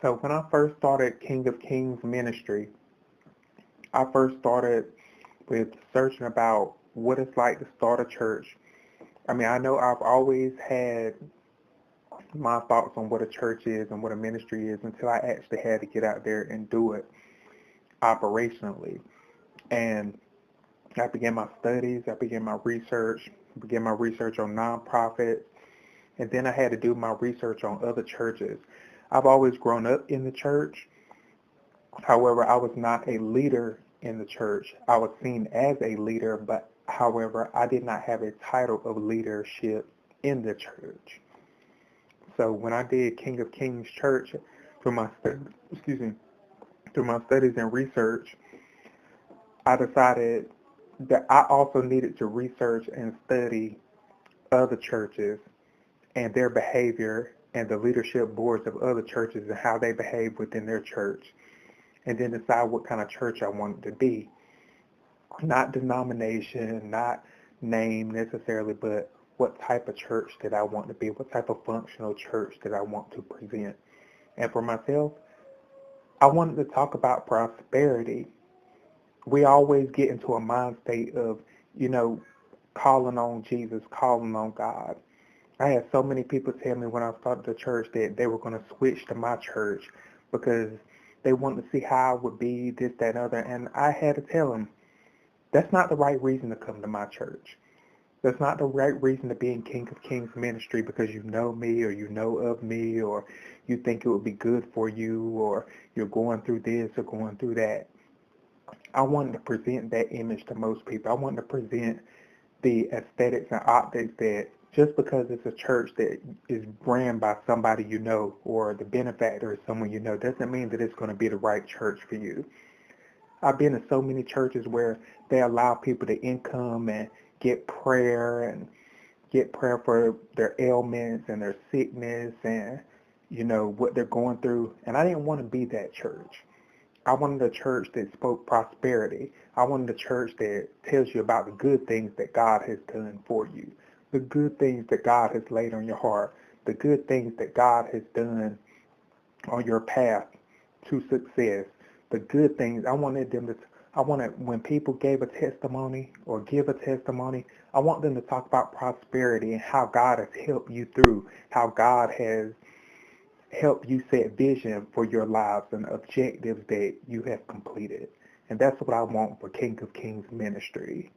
So when I first started King of Kings ministry, I first started with searching about what it's like to start a church. I mean, I know I've always had my thoughts on what a church is and what a ministry is until I actually had to get out there and do it operationally. And I began my studies, I began my research on nonprofits, and then I had to do my research on other churches. I've always grown up in the church. However, I was not a leader in the church. I was seen as a leader, but however, I did not have a title of leadership in the church. So when I did King of Kings Church through my excuse me, through my studies and research, I decided that I also needed to research and study other churches and their behavior and the leadership boards of other churches and how they behave within their church, and then decide what kind of church I wanted to be. Not denomination, not name necessarily, but what type of church did I want to be? What type of functional church did I want to present? And for myself, I wanted to talk about prosperity. We always get into a mind state of, you know, calling on Jesus, calling on God. I had so many people tell me when I started the church that they were going to switch to my church because they wanted to see how I would be, this, that, and other. And I had to tell them, that's not the right reason to come to my church. That's not the right reason to be in King of Kings ministry because you know me or you know of me or you think it would be good for you or you're going through this or going through that. I wanted to present that image to most people. I wanted to present the aesthetics and optics that just because it's a church that is ran by somebody you know or the benefactor is someone you know doesn't mean that it's going to be the right church for you. I've been in so many churches where they allow people to income and get prayer and get prayer for their ailments and their sickness and what they're going through, and I didn't want to be that church. I wanted a church that spoke prosperity. I wanted a church that tells you about the good things that God has done for you, the good things that God has laid on your heart, the good things that God has done on your path to success, the good things. I wanted when people gave a testimony or give a testimony, I want them to talk about prosperity and how God has helped you through, how God has helped you set vision for your lives and objectives that you have completed. And that's what I want for King of Kings ministry.